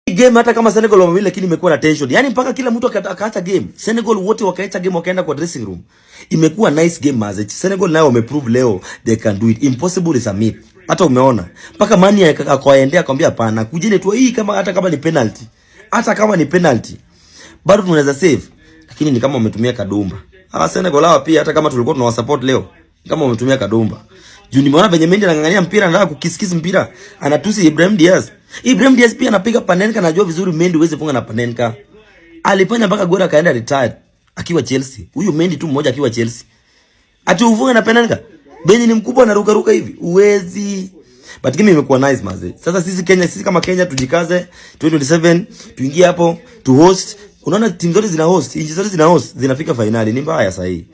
Game hata kama Senegal wamewin, lakini imekuwa na tension. Yaani mpaka kila mtu akaacha game. Senegal wote wakaacha game wakaenda kwa dressing room. Imekuwa nice game maze. Senegal nao wameprove leo they can do it. Impossible is a myth. Hata umeona. Mpaka Mani akawaendea akamwambia hapana. Kujine tu hii kama hata kama ni penalty. Hata kama ni penalty. Bado tunaweza save. Lakini ni kama wametumia kadumba. Senegal hawa pia hata kama tulikuwa tunawasupport leo. Kama wametumia kadumba. Juu nimeona venye Mendy anangangania mpira, anataka kukisikiza mpira. Anatusi Ibrahim Diaz. Ibrahim Diaz pia anapiga Panenka, najua vizuri Mendy huwezi funga na Panenka. Alifanya mpaka Gora kaenda retired akiwa Chelsea. Huyu Mendy tu mmoja akiwa Chelsea. Ati ufunga na Panenka. Benji ni mkubwa na ruka hivi. Uwezi. But game imekuwa nice maze. Sasa sisi kama Kenya tujikaze 2027 tuingie hapo to host. Unaona timu zote zina host, nchi zote zina host, zinafika finali. Ni mbaya sasa hii.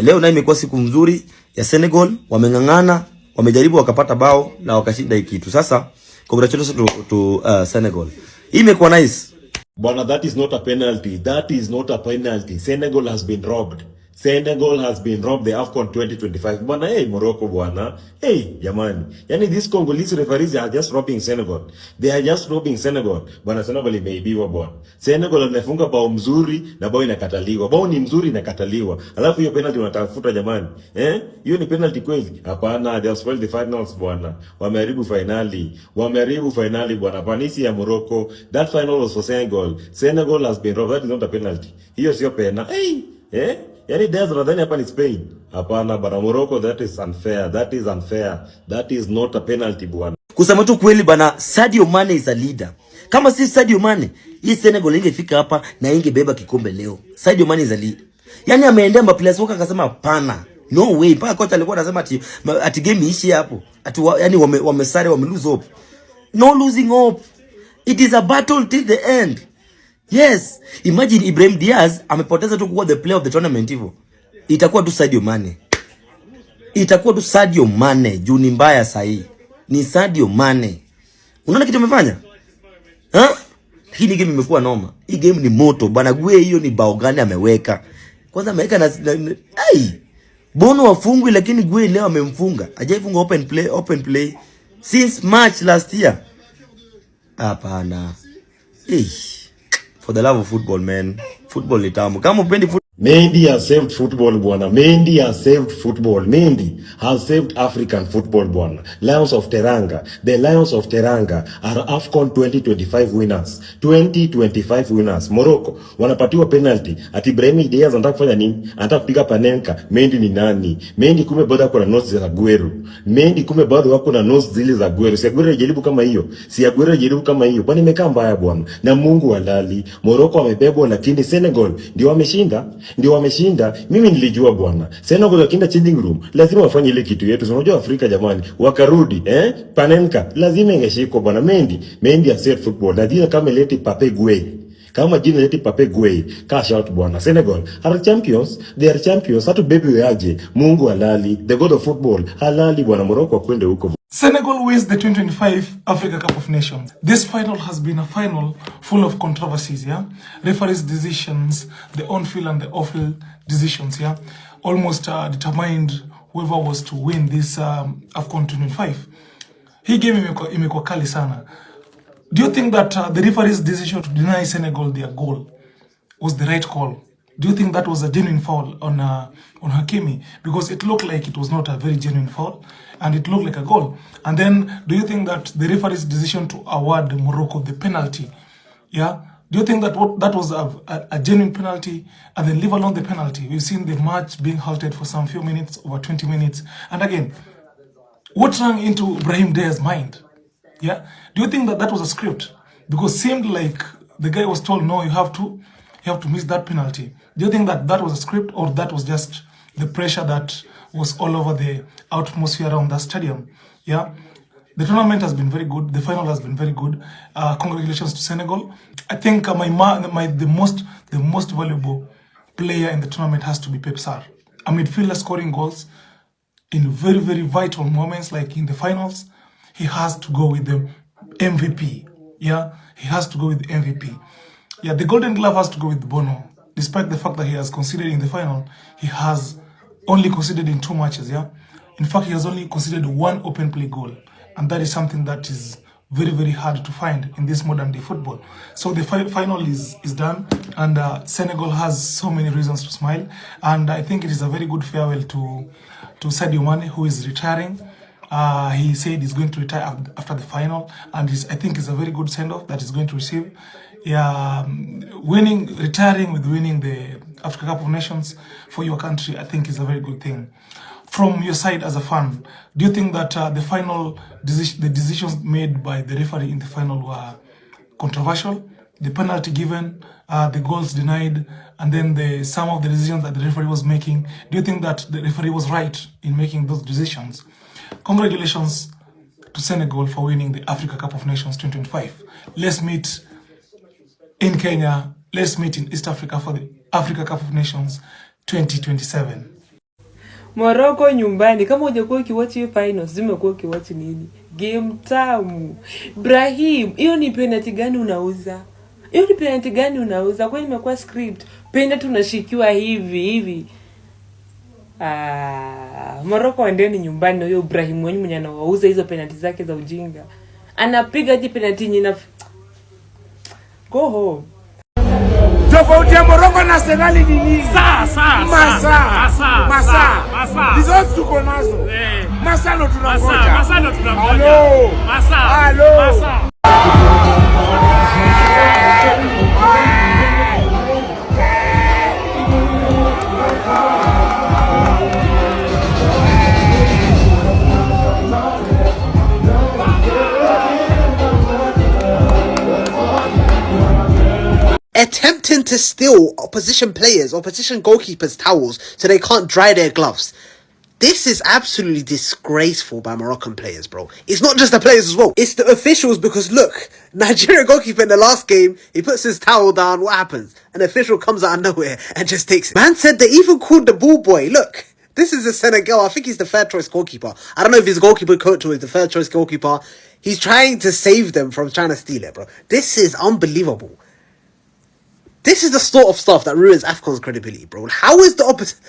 Leo nayo imekuwa siku nzuri ya Senegal, wamengangana, wamejaribu wakapata bao na wakashinda hiki kitu. Sasa congratulations to Senegal. Hii imekuwa nice. Bwana, that is not a penalty. That is not a penalty. Senegal has been robbed. Senegal has been robbed the Afcon 2025. Bwana, hey, Morocco bwana. Hey, jamani. Yani these Congolese referees are just robbing Senegal. They are just robbing Senegal. Bwana, Senegal imeibiwa bwana. Senegal amefunga bao mzuri na bao inakataliwa. Bao ni mzuri inakataliwa. Alafu hiyo penalty unatafuta jamani. Hiyo ni penalty kweli? Hapana, they have spoiled the finals bwana. Wameharibu finali. Wameharibu finali bwana. Panisi ya Morocco. That final was for Senegal. Senegal has been robbed. That is not a penalty. Hiyo sio pena. Hey, yani Diaz nadhani hapa ni Spain. Hapana bana, Morocco, that is unfair. That is unfair. That is not a penalty bwana. Kusema tu kweli bana, Sadio Mane is a leader. Kama si Sadio Mane, hii Senegal ingefika hapa na ingebeba kikombe leo. Sadio Mane is a leader. Yani ameendea maplayers wake akasema hapana. No way. Mpaka kocha alikuwa anasema ati game ishi hapo. Ati yani wamesare wame lose hope. No losing hope. It is a battle till the end. Yes, imagine Ibrahim Diaz amepoteza tu kuwa the player of the tournament hivyo. Itakuwa tu Sadio Mane. Itakuwa tu Sadio Mane. Juu ni mbaya sahi. Ni Sadio Mane. Unaona kitu amefanya? Hii game imekuwa noma. Hii game ni moto. Bwana Gwe hiyo ni bao gani ameweka? Kwanza ameweka na Bono wafungwi lakini Gwe leo amemfunga. Hajaifunga open play since March last year. Hapana. For the love of football, man. Football ni tamu. Kama upendi football. Mendy has saved football bwana. Mendy has saved football. Mendy has saved African football bwana. Lions of Teranga. The Lions of Teranga are Afcon 2025 winners. 2025 winners. Morocco wanapatiwa penalty. Ati Ibrahim Diaz anataka kufanya nini? Anataka kupiga Panenka. Mendy ni nani? Mendy kume bado kuna nose za Guero. Mendy kume bado wako na nose zile za Guero. Si Guero jaribu kama hiyo. Si Guero jaribu kama hiyo. Kwani imekaa mbaya bwana. Na Mungu halali. Morocco wamebebwa lakini Senegal ndio wameshinda. Ndio wameshinda. Mimi nilijua bwana. Senegal wakienda changing room lazima wafanye ile kitu yetu. Unajua Afrika jamani, wakarudi Panenka lazima ingeshikwa bwana. Mendy has said football. Na jina kama leti Pape Gueye. Kama jina leti Pape Gueye, cash out bwana. Senegal are champions. They are champions. Hata baby weaje. Mungu halali. The god of football halali bwana. Morocco akwende huko. Senegal wins the 2025 Africa Cup of Nations. This final has been a final full of controversies, yeah? Referees' decisions, the on-field and the off-field decisions, yeah? Almost determined whoever was to win this Afcon 2025. Hii game imekuwa kali sana. Do you think that the referee's decision to deny Senegal their goal was the right call? Do you think that was a genuine foul on Hakimi? Because it looked like it was not a very genuine foul, and it looked like a goal. And then, do you think that the referee's decision to award Morocco the penalty, yeah? Do you think that that was a genuine penalty, and then leave alone the penalty? We've seen the match being halted for some few minutes, over 20 minutes. And again, what ran into Ibrahim Diaz's mind? Yeah? Do you think that that was a script? Because it seemed like the guy was told, no, you have to miss that penalty. Do you think that that was a script, or that was just the pressure that was all over the atmosphere around the stadium? Yeah, the tournament has been very good. The final has been very good. Congratulations to Senegal. I think the most valuable player in the tournament has to be Pep Sarr. A midfielder scoring goals in very, very vital moments, like in the finals. He has to go with the MVP. Yeah, he has to go with the MVP. Yeah, the Golden Glove has to go with Bono. Despite the fact that he has conceded in the final, he has only conceded in 2 matches, yeah? In fact, he has only conceded 1 open play goal. And that is something that is very, very hard to find in this modern day football. So the final is done, and Senegal has so many reasons to smile, and I think it is a very good farewell to Sadio Mane, who is retiring. He said he's going to retire after the final, and I think it's a very good send-off that he's going to receive. Yeah, retiring with winning the Africa Cup of Nations for your country, I think is a very good thing. From your side as a fan, do you think that the decisions made by the referee in the final were controversial? The penalty given, the goals denied, and then some of the decisions that the referee was making. Do you think that the referee was right in making those decisions? Congratulations to Senegal for winning the Africa Cup of Nations 2025. Let's meet in Kenya. Let's meet in East Africa for the Africa Cup of Nations 2027. Morocco nyumbani. Kama hujakuwa ukiwatch hiyo finals, zimekuwa ukiwatch nini? Game tamu. Ibrahim, hiyo ni penalty gani unauza? Hiyo ni penalty gani unauza? Kwani imekuwa script? Penalty tunashikiwa hivi. Morocco waendeni nyumbani na huyo Ibrahim mwenye anawauza hizo penalty zake za ujinga. Anapiga hadi penalty nyingine. Go home. Tofauti ya Morocco na Senegal ni nini? Masa. Hizo tuko nazo. Masa ndo tunangoja. Halo. Attempting to steal opposition goalkeepers' towels so they can't dry their gloves. This is absolutely disgraceful by Moroccan players, bro. It's not just the players as well. It's the officials, because look, Nigeria goalkeeper in the last game, he puts his towel down, what happens? An official comes out of nowhere and just takes it. Man said they even called the ball boy. Look, this is a Senegal. I think he's the third choice goalkeeper. I don't know if he's a goalkeeper coach or he's the third choice goalkeeper. He's trying to save them from trying to steal it, bro. This is unbelievable. This is the sort of stuff that ruins Afcon's credibility, bro. How is the opposite?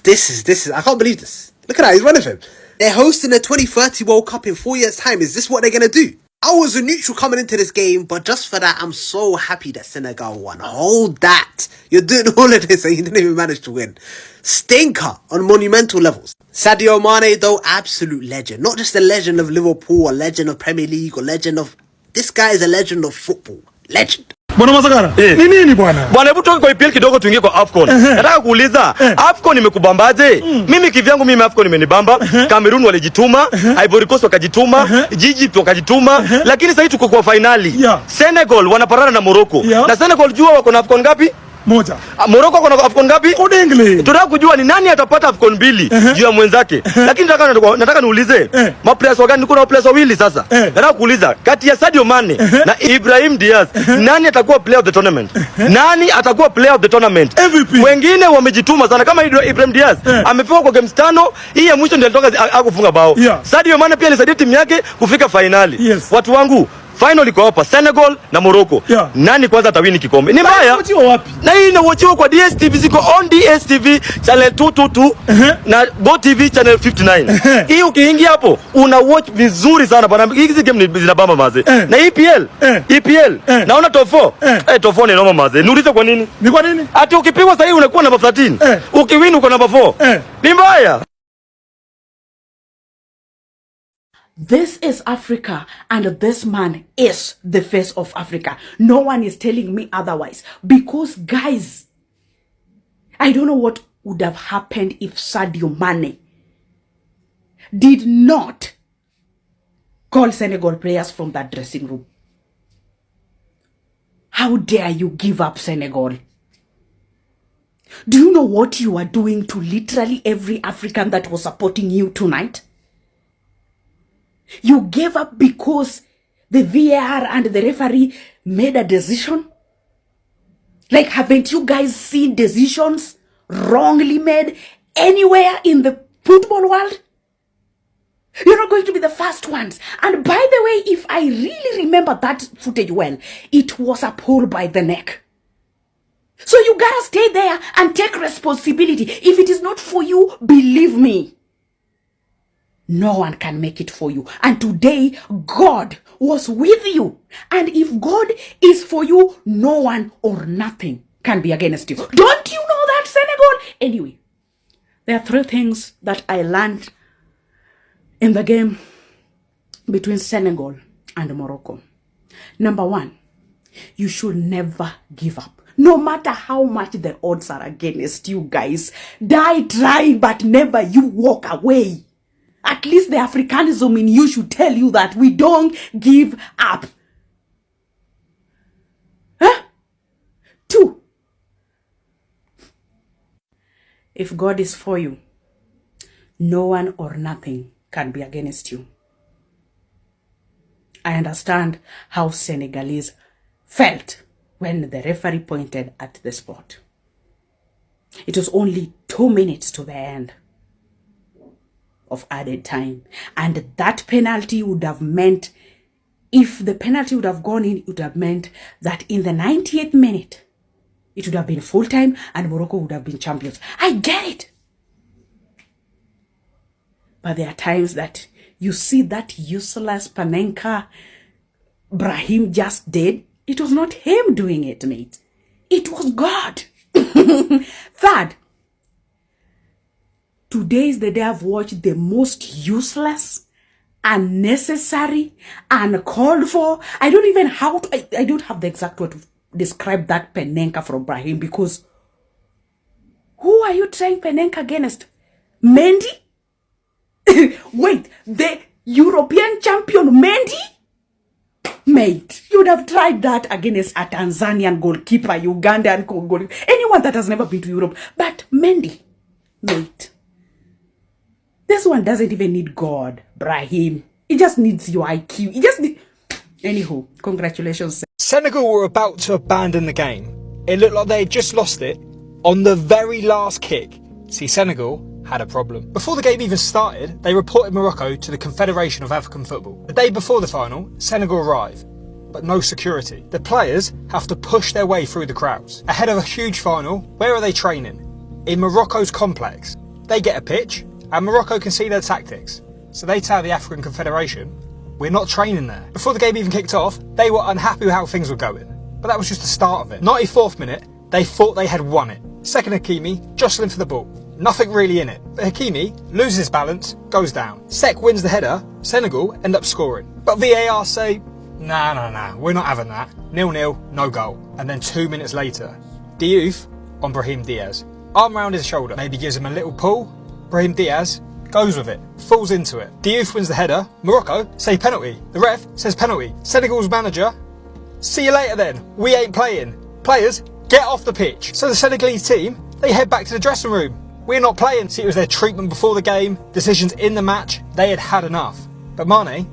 This is, I can't believe this. Look at that, he's running for him. They're hosting the 2030 World Cup in 4 years' time. Is this what they're going to do? I was a neutral coming into this game, but just for that, I'm so happy that Senegal won. Hold that. You're doing all of this and you didn't even manage to win. Stinker on monumental levels. Sadio Mane, though, absolute legend. Not just a legend of Liverpool, a legend of Premier League, or legend of... This guy is a legend of football. Legend. Bwana Masagara, ni nini bwana? Bwana, hebu toka kwa IPL kidogo tuingie kwa Afcon. Nataka kuuliza, Afcon imekubambaje? Mimi kivyangu Afcon imenibamba. Cameroon walijituma, Ivory Coast wakajituma, Egypt wakajituma, lakini sasa tuko kwa finali. Senegal wanaparana na Morocco. Na Senegal jua wako na Afcon ngapi? Moja. Morocco wako na Afcon ngapi? Kodengli. Tunataka kujua ni nani atapata Afcon mbili juu ya mwenzake. Lakini nataka niulize, maplayers wagani? Kuna players wawili sasa. Nataka kuuliza, kati ya Sadio Mane na Ibrahim Diaz, nani atakuwa player of the tournament? Nani atakuwa player of the tournament? MVP. Wengine wamejituma sana kama Ibrahim Diaz. Amepewa kwa games 5, hii ya mwisho ndio alitoka akufunga bao. Sadio Mane pia alisaidia timu yake kufika finali. Watu wangu, final iko hapa, Senegal na Morocco. Nani kwanza atawini kikombe? Ni mbaya. Na hii inawachiwa kwa DSTV, ziko on DSTV channel 222 na Go TV channel 59. Hii ukiingia hapo una watch vizuri sana bana. Hizi game zinabamba maze. Na EPL naona top 4. Top 4 ni noma maze. Niulize kwa nini? Ni kwa nini? Ati ukipigwa sasa hivi unakuwa namba 13. Ukiwin uko namba 4. Ni mbaya. This is Africa, and this man is the face of Africa. No one is telling me otherwise. Because, guys, I don't know what would have happened if Sadio Mane did not call Senegal players from that dressing room. How dare you give up Senegal? Do you know what you are doing to literally every African that was supporting you tonight? You gave up because the VAR and the referee made a decision? Like, haven't you guys seen decisions wrongly made anywhere in the football world? You're not going to be the first ones. And by the way, if I really remember that footage well, it was a pull by the neck. So you gotta stay there and take responsibility. If it is not for you, believe me, no one can make it for you. And today, God was with you. And if God is for you, no one or nothing can be against you. Don't you know that, Senegal? Anyway, there are 3 things that I learned in the game between Senegal and Morocco. Number 1, you should never give up. No matter how much the odds are against you guys, die trying, but never you walk away. At least the Africanism in you should tell you that we don't give up. Huh? 2, if God is for you, no one or nothing can be against you. I understand how Senegalese felt when the referee pointed at the spot. It was only 2 minutes to the end of added time. And that penalty would have meant, if the penalty would have gone in, it would have meant that in the 98th minute, it would have been full time and Morocco would have been champions. I get it. But there are times that you see that useless Panenka Brahim just did. It was not him doing it, mate. It was God. 3rd, today is the day I've watched the most useless, unnecessary, uncalled for. I don't even I don't have the exact word to describe that Panenka from Brahim, because who are you trying Panenka against? Mendy? Wait, the European champion Mendy? Mate, you would have tried that against a Tanzanian goalkeeper, Ugandan goalkeeper, anyone that has never been to Europe. But Mendy, mate, this one doesn't even need God, Brahim. It just needs your IQ. It just needs... Anywho, congratulations. Senegal were about to abandon the game. It looked like they had just lost it on the very last kick. See, Senegal had a problem. Before the game even started, they reported Morocco to the Confederation of African Football. The day before the final, Senegal arrive, but no security. The players have to push their way through the crowds. Ahead of a huge final, where are they training? In Morocco's complex. They get a pitch, and Morocco can see their tactics. So they tell the African Confederation, we're not training there. Before the game even kicked off, they were unhappy with how things were going. But that was just the start of it. 94th minute, they thought they had won it. Second Hakimi, jostling for the ball. Nothing really in it. But Hakimi loses his balance, goes down. Sek wins the header, Senegal end up scoring. But VAR say, nah, we're not having that. 0-0, no goal. And then 2 minutes later, Diouf on Brahim Diaz. Arm round his shoulder, maybe gives him a little pull. Brahim Diaz goes with it, falls into it. Diouf wins the header, Morocco say penalty. The ref says penalty. Senegal's manager, see you later then, we ain't playing. Players, get off the pitch. So the Senegalese team, they head back to the dressing room. We're not playing. See, it was their treatment before the game, decisions in the match, they had enough. But Mane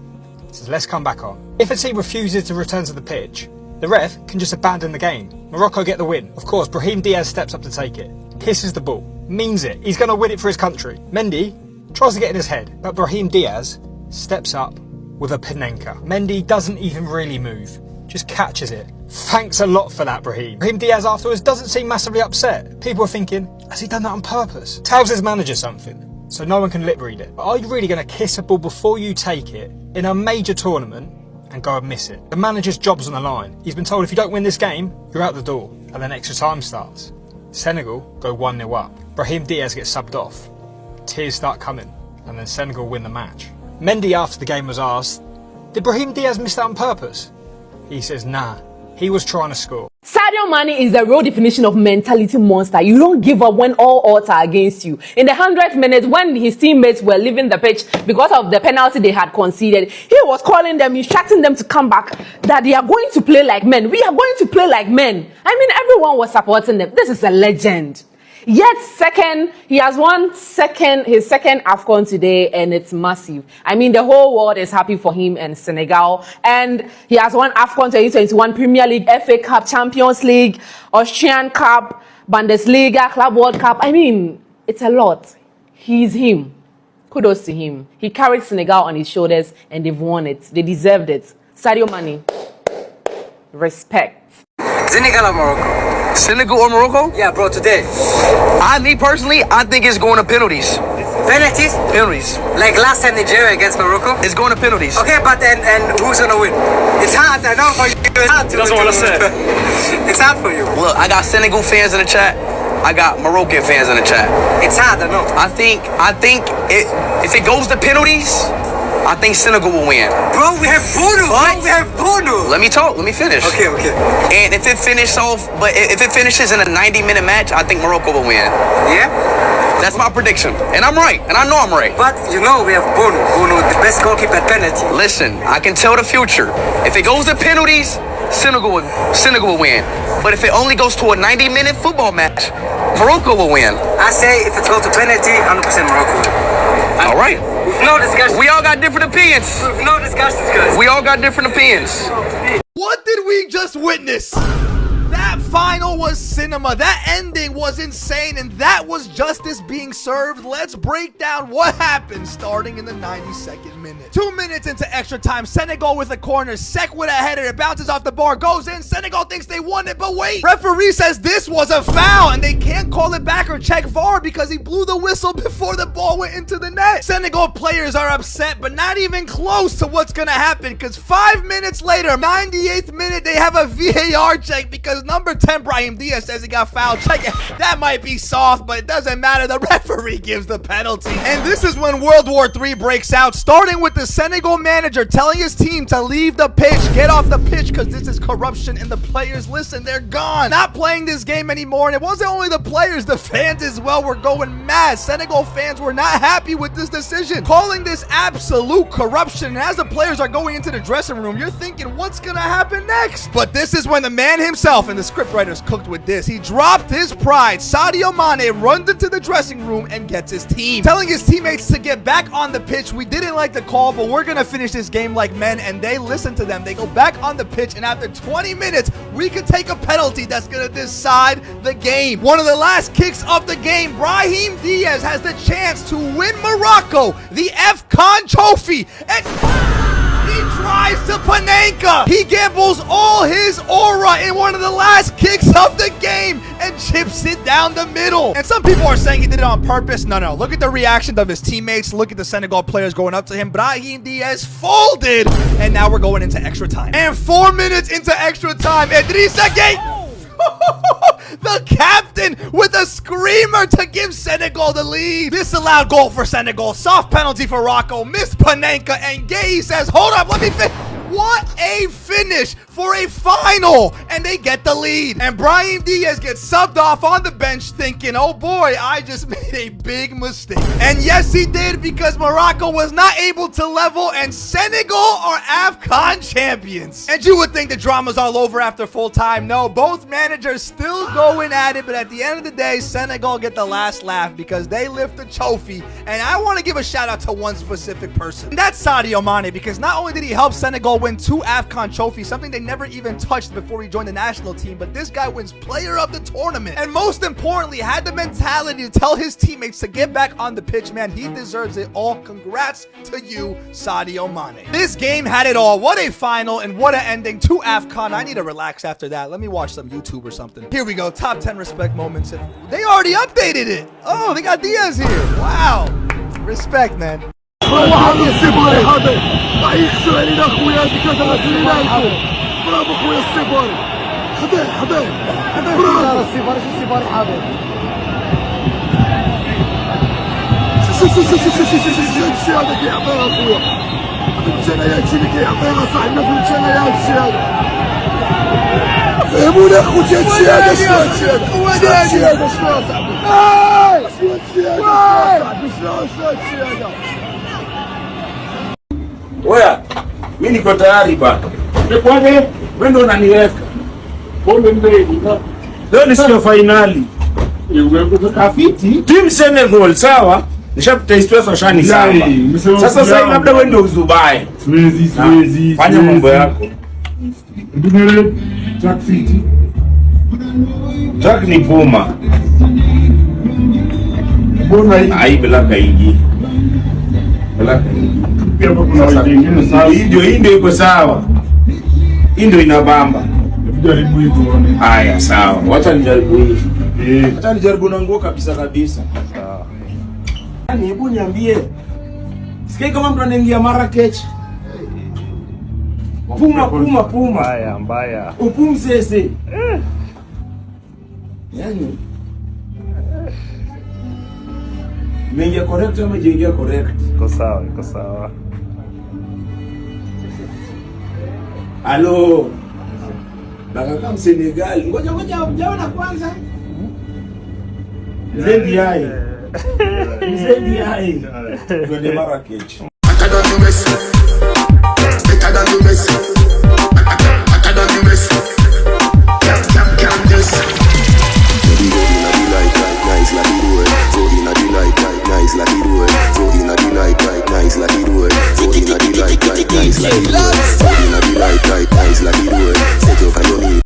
says, let's come back on. If a team refuses to return to the pitch, the ref can just abandon the game. Morocco get the win. Of course, Brahim Diaz steps up to take it, kisses the ball, means it. He's going to win it for his country. Mendy tries to get in his head, but Brahim Diaz steps up with a Panenka. Mendy doesn't even really move, just catches it. Thanks a lot for that, Brahim. Brahim Diaz afterwards doesn't seem massively upset. People are thinking, has he done that on purpose? Tells his manager something, so no one can lip read it. But are you really going to kiss a ball before you take it in a major tournament and go and miss it? The manager's job's on the line. He's been told if you don't win this game, you're out the door. And then extra time starts. Senegal go 1-0 up. Brahim Diaz gets subbed off. Tears start coming, and then Senegal win the match. Mendy after the game was asked, did Brahim Diaz miss that on purpose? He says, nah, he was trying to score. Sadio Mane is the real definition of mentality monster. You don't give up when all odds are against you. In the 100th minute, when his teammates were leaving the pitch because of the penalty they had conceded, he was calling them, instructing them to come back, that they are going to play like men. We are going to play like men. I mean, everyone was supporting them. This is a legend. Yet he has won his second Afcon today, and it's massive. I mean, the whole world is happy for him and Senegal. And he has won Afcon 2021, Premier League, FA Cup, Champions League, Austrian Cup, Bundesliga, Club World Cup. I mean, it's a lot. He's him. Kudos to him. He carried Senegal on his shoulders, and they've won it. They deserved it. Sadio Mane, respect. Senegal or Morocco? Senegal or Morocco? Yeah, bro, today. Me personally, I think it's going to penalties. Penalties? Penalties. Like last time Nigeria against Morocco? It's going to penalties. Okay, but and who's gonna win? It's hard, I know for you. It's hard to That's what I said. It's hard for you. Look, I got Senegal fans in the chat. I got Moroccan fans in the chat. It's hard, I know. I think if it goes to penalties, I think Senegal will win. Bro, we have Bono. But we have Bono. Let me talk. Let me finish. Okay. And if it finishes in a 90-minute match, I think Morocco will win. Yeah? That's my prediction. And I'm right. And I know I'm right. But you know we have Bono. Bono, the best goalkeeper at penalty. Listen, I can tell the future. If it goes to penalties, Senegal will win. But if it only goes to a 90-minute football match, Morocco will win. I say if it goes to penalty, 100% Morocco will. All right. With no discussion. We all got different opinions. With no discussions, guys. We all got different opinions. What did we just witness? That final was cinema. That ending was insane, and that was justice being served. Let's break down what happened starting in the 92nd minute. 2 minutes into extra time, Senegal with a corner, Sek with a header, it bounces off the bar, goes in, Senegal thinks they won it, but wait! Referee says this was a foul, and they can't call it back or check VAR because he blew the whistle before the ball went into the net. Senegal players are upset, but not even close to what's gonna happen, because 5 minutes later, 98th minute, they have a VAR check because number 10, Brahim Diaz, says he got fouled. Check it. That might be soft, but it doesn't matter. The referee gives the penalty. And this is when World War III breaks out, starting with the Senegal manager telling his team to leave the pitch, get off the pitch, because this is corruption, and the players, listen, they're gone. Not playing this game anymore, and it wasn't only the players, the fans as well were going mad. Senegal fans were not happy with this decision, calling this absolute corruption. And as the players are going into the dressing room, you're thinking, what's gonna happen next? But this is when the man himself and the scriptwriters cooked with this. He dropped his pride. Sadio Mane runs into the dressing room and gets his team, telling his teammates to get back on the pitch. We didn't like the call, but we're gonna finish this game like men, and they listen to them. They go back on the pitch, and after 20 minutes, we could take a penalty that's gonna decide the game. One of the last kicks of the game, Brahim Diaz has the chance to win Morocco the Afcon trophy, and he tries to Panenka. He gambles all his aura in one of the last kicks of the game and chips it down the middle. And some people are saying he did it on purpose. No. Look at the reaction of his teammates. Look at the Senegal players going up to him. Brahim Diaz folded. And now we're going into extra time. And 4 minutes into extra time, Idrissa Gueye, the captain, with a screamer to give Senegal the lead. Disallowed goal for Senegal. Soft penalty for Morocco. Missed Panenka, and Gueye says, hold up, let me finish. What a finish for a final, and they get the lead. And Brahim Diaz gets subbed off on the bench thinking, oh boy, I just made a big mistake. And yes, he did, because Morocco was not able to level, and Senegal are Afcon champions. And you would think the drama's all over after full time. No, both managers still going at it, but at the end of the day, Senegal get the last laugh because they lift the trophy. And I want to give a shout out to one specific person, and that's Sadio Mane, because not only did he help Senegal win 2 Afcon trophies, something they never even touched before he joined the national team, but this guy wins player of the tournament, and most importantly, had the mentality to tell his teammates to get back on the pitch. Man, he deserves it all. Congrats to you, Sadio Mane. This game had it all. What a final, and what an ending to Afcon. I need to relax after that. Let me watch some YouTube or something. Here we go. Top 10 respect moments. They already updated it. Oh, they got Diaz here. Wow. Respect, man. واحد السيباري هذا راح يكسر علينا خويا هذيك هذا برافو خويا السيباري حبيب برافو السيباري شو السيباري حبيب شي هذا كيعطيها خويا الجنايات شي اللي كيعطيها صاحبنا في الجنايات شي هذا فهمونا خوتي هادشي هذا شنو هادشي هذا شنو صاحبي شنو هادشي هذا Oya, mimi niko tayari bana. Kwaje? Wewe ndo unaniweka. Pombe mbili. Leo ni sio finali. Kafiti. Team Senegal sawa? Nishapita historia sashani sana. Sasa sasa labda wewe ndio uzubaye. Siwezi. Fanya mambo yako. Ndio Kafiti. Tak ni Puma. Bona hii ai bila kaingi. Bila kaingi. Hii ndio iko sawa. Hii ndio inabamba. Jaribu hii tuone. Haya sawa. Wacha nijaribu hii. Wacha nijaribu na nguo kabisa. Sawa. Yaani hebu niambie. Sikia kama mtu anaingia Marrakech. Puma. Mbaya. Upumsese. Yaani mengia correct ama jengia correct? Iko sawa. Halo. Baka kama Senegal. Ngoja mjaona kwanza. Mzendi hai. Twende Marrakech. Messi.